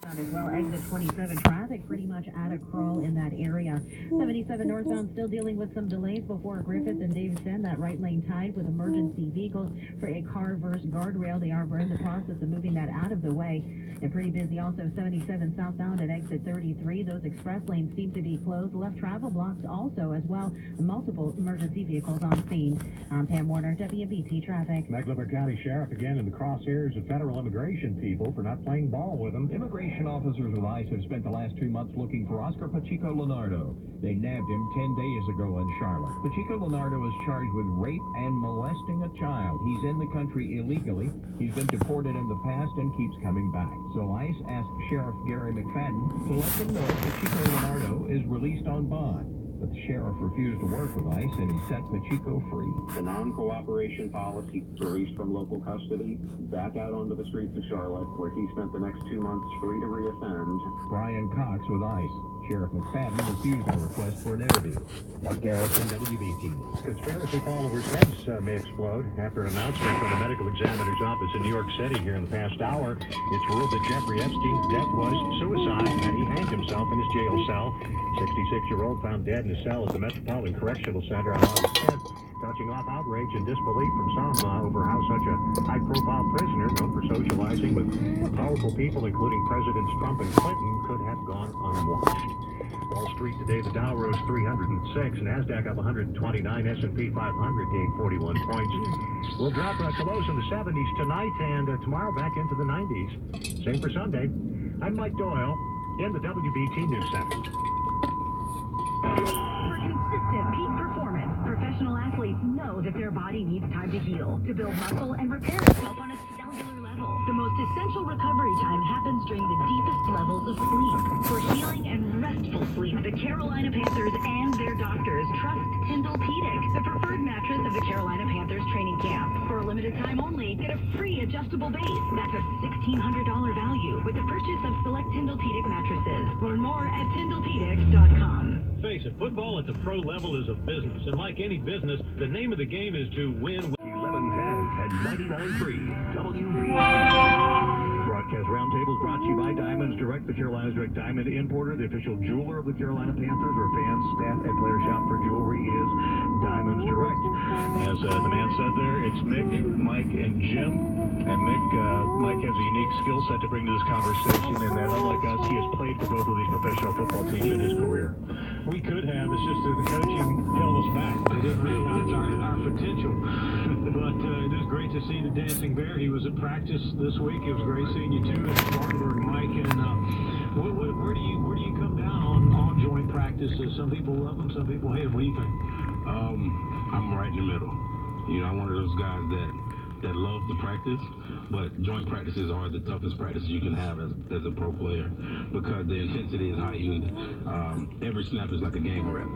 As well, exit 27 traffic pretty much at a crawl in that area. 77 northbound still dealing with some delays before Griffith and Davidson. That right lane tied with emergency vehicles for a car versus guardrail. They are in the process of moving that out of the way. And pretty busy also 77 southbound at exit 33. Those express lanes seem to be closed. Left travel blocks also as well. Multiple emergency vehicles on scene. I'm Pam Warner, WBT Traffic. Mecklenburg County Sheriff again in the crosshairs of federal immigration people for not playing ball with them. Immigration officers with ICE have spent the last 2 months looking for Oscar Pacheco Leonardo. They nabbed him 10 days ago in Charlotte. Pacheco Leonardo is charged with rape and molesting a child. He's in the country illegally. He's been deported in the past and keeps coming back. So ICE asked Sheriff Gary McFadden to let them know Pacheco Leonardo is released on bond. But the sheriff refused to work with ICE, and he set Pacheco free. The non-cooperation policy, released from local custody, back out onto the streets of Charlotte, where he spent the next 2 months free to reoffend. Brian Cox with ICE. Sheriff McFadden refused our request for an interview. Mark Garrison, WBT. Conspiracy followers' heads may explode after an announcement from the medical examiner's office in New York City here in the past hour. It's ruled that Jeffrey Epstein's death was suicide, and he hanged himself in his jail cell. 66-year-old found dead in his cell at the Metropolitan Correctional Center on August 10th, touching off outrage and disbelief from some over how such a high-profile prisoner, known for socializing with powerful people, including Presidents Trump and Clinton, could have gone unwatched. Wall Street today, the Dow rose 306, NASDAQ up 129, S&P 500 gained 41 points. We'll drop to close in the 70s tonight, and tomorrow back into the 90s. Same for Sunday. I'm Mike Doyle in the WBT News Center. For consistent peak performance, professional athletes know that their body needs time to heal, to build muscle and repair itself on a cellular level. The most essential recovery time happens during the deepest levels of sleep. For healing and restful sleep, the Carolina Panthers and their doctors trust Tyndall-Pedic, the preferred mattress of the Carolina Panthers training camp. For a limited time only, get a free adjustable base. That's a $1,600 value with the purchase of select Tyndall-Pedic mattresses. Learn more at tyndallpedic.com. Face it, football at the pro level is a business, and like any business, the name of the game is to win. 1110 and 99.3 WB. Broadcast Roundtables brought to you by Diamonds Direct, the Carolina's Direct Diamond Importer, the official jeweler of the Carolina Panthers, where fans, staff, and players shop for jewelry is Diamonds Direct. As the man said there, it's Mick, Mike, and Jim. And Mike has a unique skill set to bring to this conversation, and that unlike us, he has played for both of these professional football teams in his career. We could have, it's just that the coaching held us back. They didn't realize our potential. But it is great to see the Dancing Bear. He was at practice this week. It was great seeing you too at Spartanburg, Mike. And where do you come down on joint practices? Some people love them, some people hate them. What do you think? I'm right in the middle. You know, I'm one of those guys that love to practice, but joint practices are the toughest practices you can have as a pro player because the intensity is heightened. Every snap is like a game rep.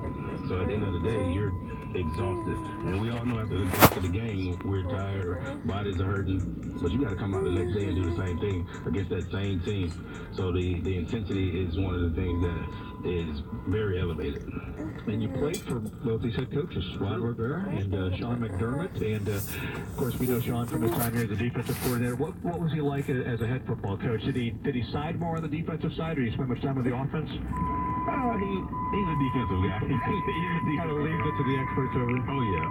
So at the end of the day, you're exhausted. And we all know after the game, we're tired, our bodies are hurting, but you got to come out the next day and do the same thing against that same team. So the intensity is one of the things that is very elevated. And you played for both these head coaches, Ron Rivera and Sean McDermott. And, of course, we know Sean from his time here as the defensive coordinator. What was he like as a head football coach? Did he side more on the defensive side, or did he spend much time with the offense? He's a defensive guy. He kind of leaves it to the experts over. Oh, yeah.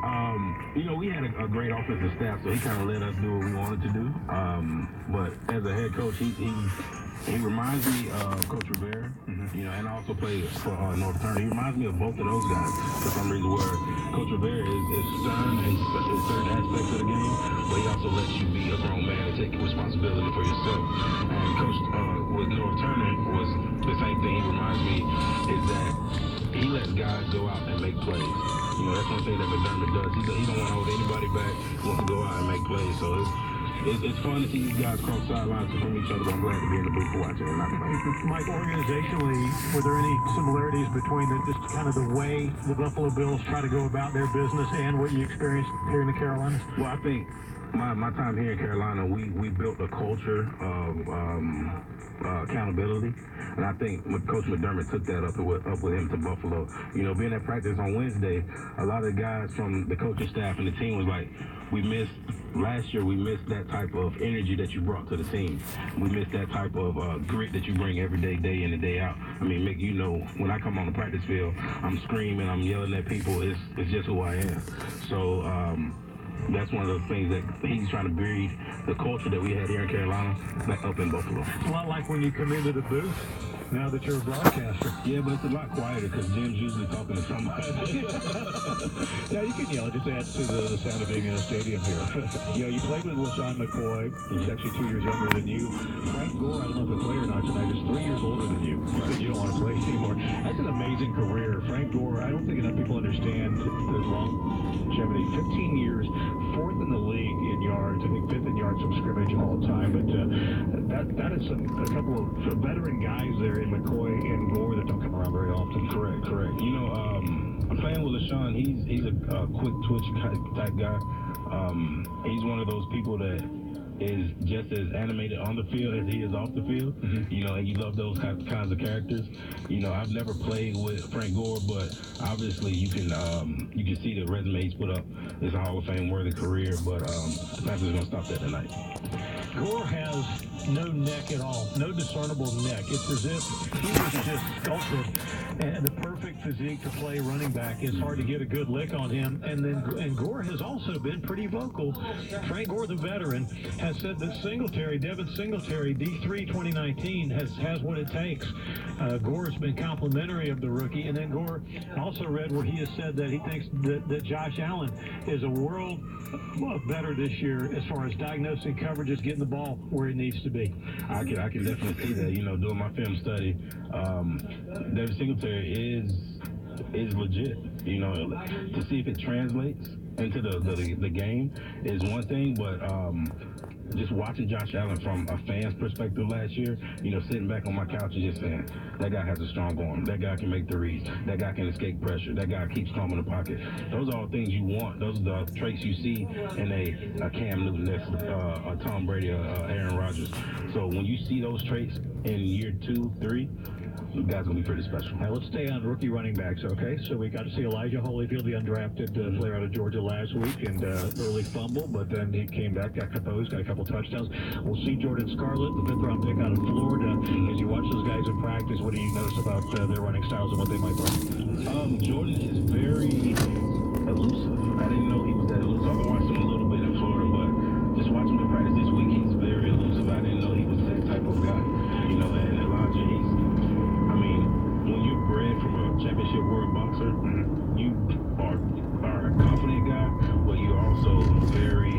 You know, we had a great offensive staff, so he kind of let us do what we wanted to do. But as a head coach, he reminds me of Coach Rivera, you know, and I also played for North Turner. He reminds me of both of those guys for some reason, where Coach Rivera is stern in certain aspects of the game, but he also lets you be a grown man and take responsibility for yourself. And Coach with North Turner was the same thing. He reminds me is that he lets guys go out and make plays. You know, that's one thing that McDermott does. He don't want to hold anybody back. He wants to go out and make plays. So it's fun to see these guys cross sidelines from each other, but I'm glad to be in the booth watching and not playing. Mike, organizationally, were there any similarities between just kind of the way the Buffalo Bills try to go about their business and what you experienced here in the Carolinas? Well, I think my time here in Carolina, we built a culture of accountability, and I think Coach McDermott took that up with him to Buffalo. You know, being at practice on Wednesday, a lot of the guys from the coaching staff and the team was like, last year we missed that type of energy that you brought to the team. We missed that type of grit that you bring every day, day in and day out. I mean, Mick, you know, when I come on the practice field, I'm screaming, I'm yelling at people. It's just who I am. So that's one of the things that he's trying to breed, the culture that we had here in Carolina back up in Buffalo. It's a lot like when you come into the booth. Now that you're a broadcaster. Yeah, but it's a lot quieter because Jim's usually talking to somebody. Yeah, you can yell. It just adds to the sound of being in a stadium here. You know, you played with LaShawn McCoy. He's actually 2 years younger than you. Frank Gore, I don't know if a player or not tonight, is 3 years older than you. You said you don't want to play anymore. That's an amazing career. Frank Gore, I don't think enough people understand his longevity. 15 years, 4th in the league in yards. I think 5th in yards from scrimmage all the time. But that is a couple of veteran guys there in McCoy and Gore that don't come around very often. Correct. You know, I'm playing with LaShawn. He's a quick twitch type guy. He's one of those people that is just as animated on the field as he is off the field. Mm-hmm. You know, and you love those kinds of characters. You know, I've never played with Frank Gore, but obviously you can see the resume he's put up. It's a Hall of Fame worthy career, but the Panthers are gonna stop that tonight. Gore has no neck at all, no discernible neck. It's as if he was just sculpted and the perfect physique to play running back. It's hard to get a good lick on him. And Gore has also been pretty vocal. Frank Gore, the veteran, has said that Devin Singletary, D3 2019, has what it takes. Gore's been complimentary of the rookie. And then Gore also read where he has said that he thinks that Josh Allen is a world better this year as far as diagnosing coverages, getting the ball where it needs to be. I can definitely see that. You know, doing my film study, Devin Singletary is legit. You know, to see if it translates into the game is one thing, but just watching Josh Allen from a fan's perspective last year, you know, sitting back on my couch and just saying, that guy has a strong arm, that guy can make the reads, that guy can escape pressure, that guy keeps calm in the pocket. Those are all things you want. Those are the traits you see in a Cam Newton, a Tom Brady, Aaron Rodgers. So when you see those traits in year 2, 3, you guys gonna be pretty special. Now let's stay on rookie running backs, okay? So we got to see Elijah Holyfield, the undrafted player out of Georgia last week, and early fumble, but then he came back, got composed, got a couple touchdowns. We'll see Jordan Scarlett, the 5th-round pick out of Florida. As you watch those guys in practice, what do you notice about their running styles and what they might bring? Jordan is very elusive. I didn't know he was that elusive. I've watched him a little bit in Florida, but just watching him in practice this week, he's very elusive. I didn't know he was that type of guy. You know, and Elijah, when you're bred from a championship world boxer, you are a confident guy, but you're also very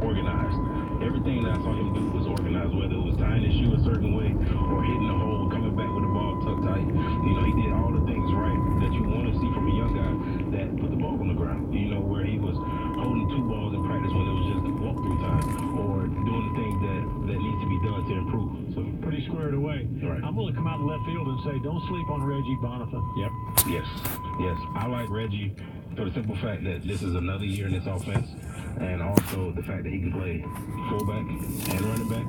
organized. Everything that I saw him do was organized, whether it was tying his shoe a certain way or hitting the hole, coming back with the ball tucked tight. You know, he did all the things right that you want to see from a young guy that put the ball on the ground. You know, where he was holding 2 balls in practice when it was just walk-through time, or doing the things that need to be done to improve. So pretty squared away. Right. I'm going to come out in left field and say, don't sleep on Reggie Bonifant. Yep. Yes. I like Reggie for the simple fact that this is another year in this offense, and also the fact that he can play fullback and running back,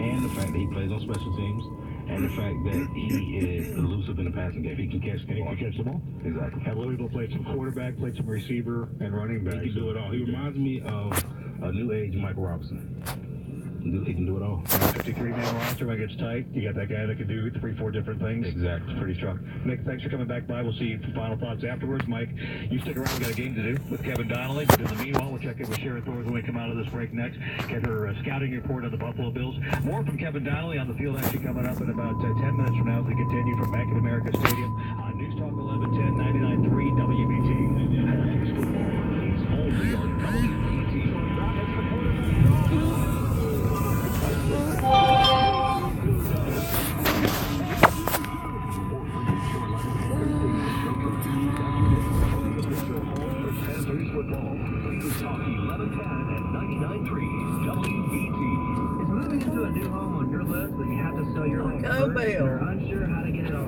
and the fact that he plays on special teams, and the fact that he is elusive in the passing game. He can catch the ball. Exactly. Have Louisville played some quarterback, played some receiver, and running back. He can do it all. He reminds me of a new age Michael Robinson. He can do it all. 53-man roster when it gets tight. You got that guy that can do 3-4 different things. Exactly. It's pretty strong. Nick, thanks for coming back by. We'll see you for final thoughts afterwards. Mike, you stick around. We got a game to do with Kevin Donnelly. But in the meanwhile, we'll check in with Sharon Thornes when we come out of this break next. Get her scouting report on the Buffalo Bills. More from Kevin Donnelly on the field actually coming up in about 10 minutes from now as we continue from Bank of America Stadium on News Talk 1110 99.3 WBT. He's only on WBT. Taco Bell.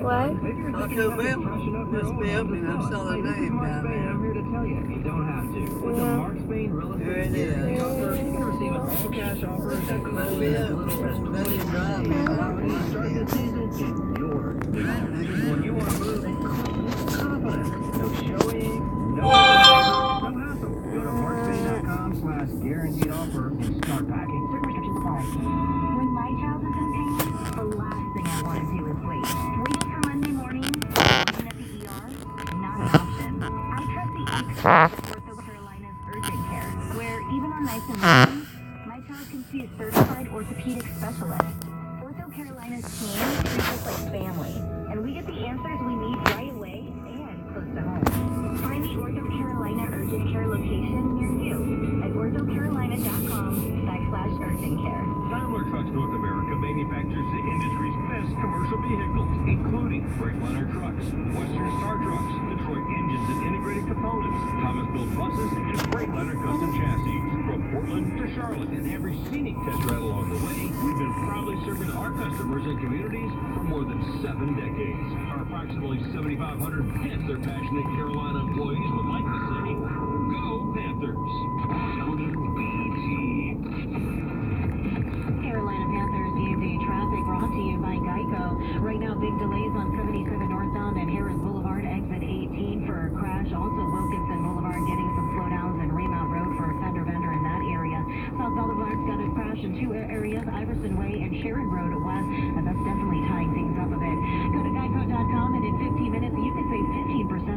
What? Taco Bell must be opening. I saw the name down there. tell you, you don't have to. With the Mark Spain Real Estate Guarantee offer, you can receive an all-cash offer that closes as little as 20 days, allowing you to start the season in your new home. When you want to move, call with confidence. No showing, no hassle. Go to markspain.com/guaranteed offer and start packing. Certain restrictions apply. When my child is in pain, the last thing I want to do is wait. Waiting for Monday morning, waiting at the ER, not an option. I trust the experts at Ortho Carolina's Urgent Care, where even on nights and weekends, my child can see a certified orthopedic specialist. Ortho Carolina's team treats us like family, and we get the answers we need right away and close to home. Find the Ortho Carolina Urgent Care location near you at orthocarolina.com/urgent care. Daimler Trucks North America manufactures the industry's best commercial vehicles, including Freightliner trucks, Western Star trucks, Detroit engines and integrated components, Thomas Built buses, and Freightliner custom chassis. From Portland to Charlotte and every scenic test ride along the way, we've been proudly serving our customers and communities for more than 7 decades. Our approximately 7,500 Panther passionate Carolina employees would like to say, go Panthers! WBT. Carolina Panthers game day traffic brought to you by Geico. Right now, big delays on 77 northbound and Harris Boulevard, exit 18 for a crash. Also, Wilkinson Boulevard getting some slowdowns and Remount Road for a fender bender in that area. South Boulevard's got a crash in 2 areas, Iverson Way and Sharon Road west, and that's definitely tying things up a bit. Go to geico.com and in 15 minutes you can save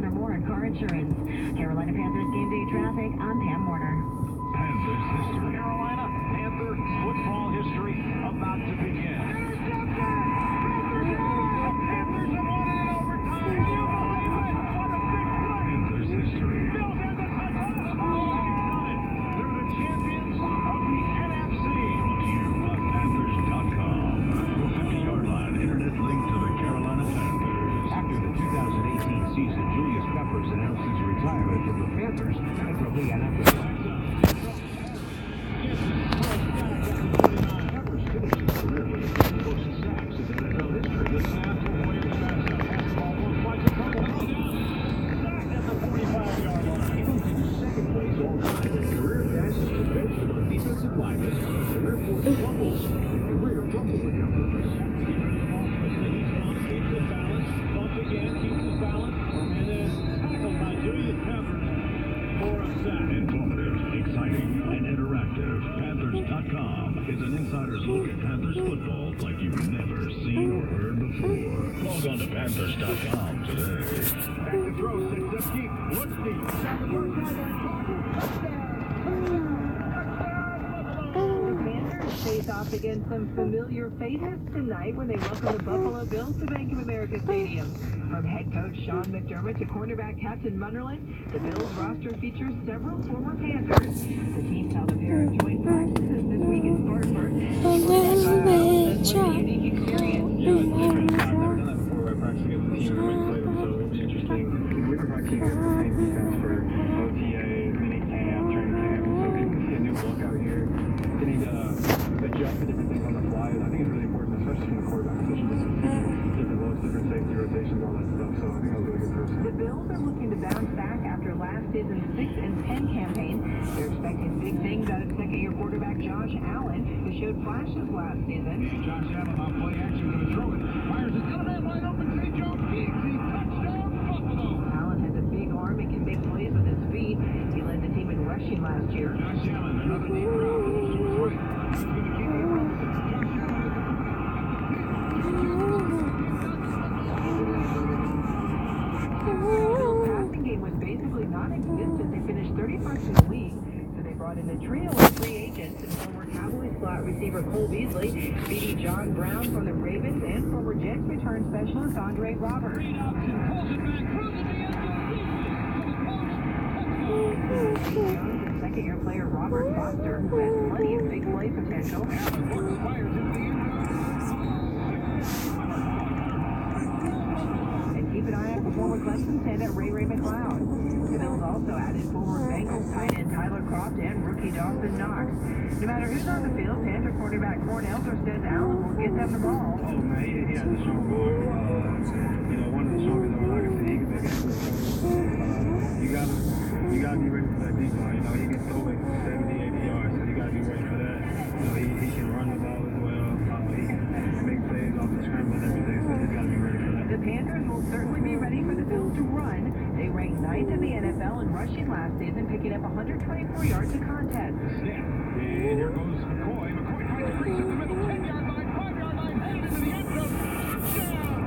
15% or more on car insurance. Carolina Panthers game day traffic, I'm Pam Warner. Panthers history. Carolina Panther football history about to begin. Panthers history. They're the champions of the NFC. Panthers.com. The 50-yard line internet link to the Carolina Panthers. After the 2018 season, Julius Peppers announced his retirement from the Panthers and from the NFL. Peppers finished his career with the most sacks in NFL history. The snap to Williams backs up. Pass the ball one flies a couple. Sacked at the 45-yard line. He moved into second place all time in career passes to benchman on defensive linemen, career forced fumbles, and career fumble recoveries. Keeps the balance, bumped again, keeps the balance, and then tackled by Julius Peppers for a sack. Informative, exciting, and interactive. Panthers.com is an insider's look at Panthers football like you've never seen or heard before. Log on to Panthers.com today. Back to throw, six up deep, looks deep. Down the first sideline, The Panthers face off against some familiar faces tonight when they welcome the Buffalo Bills to Bank of America Stadium. From head coach Sean McDermott to cornerback Captain Munderland, the Bills roster features several former Panthers. The team held a pair of joint practices this week in Spartanburg. What a unique experience. Yeah, it's different. I've never done that before. I practiced against the team and played them, so it'll be interesting. We were practicing against the same defense for OTAs, mini camp, training camp, so getting to see a new look out here, getting to adjust to different things on the fly, I think it's really important, especially from the quarterback position, different looks, different safety rotations, all that stuff, so I think that was really good for us. The Bills are looking to bounce back after last season's 6-10 campaign. They're expecting big things out of second-year quarterback Josh Allen, who showed flashes last season. Josh Allen on play action, going to throw it. Fires it, got a man wide open, St. John Kingsley, touchdown, Buffalo. Allen has a big arm and can make plays with his feet. He led the team in rushing last year. Josh Allen, another deep drop. Right. He's going to keep it rolling. Josh Allen. The passing game was basically non-existent. They finished 31st in the league, so they brought in a trio of free agents and former Cowboys slot receiver Cole Beasley, speedy John Brown from the Ravens, and former Jets return specialist Andre Roberts. Second-year player Robert Foster, who has plenty of big play potential. And keep an eye out for former Clemson center Ray McLeod. The Bills also added former Bengals tight end Tyler Croft and rookie Dawson Knox. No matter who's on the field, Panther quarterback Corn Elder says Allen will get them the ball. Oh, man, he has a strong arm. One of the strongest arms I can see. You got to Panthers will certainly be ready for the Bills to run. They ranked 9th in the NFL in rushing last season, picking up 124 yards a contest. Snap. And here goes McCoy. McCoy finds a crease in the middle. 10-yard line, 5-yard line, headed into the end zone. Touchdown!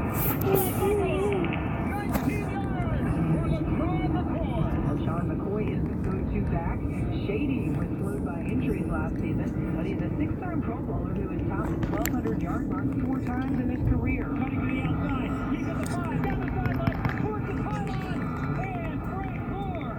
19 yards for LaShawn McCoy. LaShawn McCoy is the go-to back. Shady was slowed by injuries last season, but he's a six-time Pro Bowler who has topped the 1,200-yard mark 4 times in his career. Cutting to the outside. He's at the 5, down the sideline, towards the pylon, and for a score.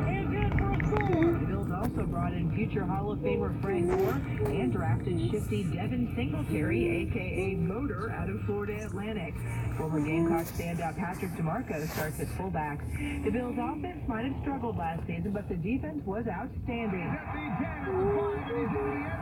And in for a score. The Bills also brought in future Hall of Famer Frank Gore and drafted shifty Devin Singletary, a.k.a. Motor, out of Florida Atlantic. Former Gamecock standout Patrick DeMarco starts at fullback. The Bills' offense might have struggled last season, but the defense was outstanding. At the 10, at the 5, and he's into the end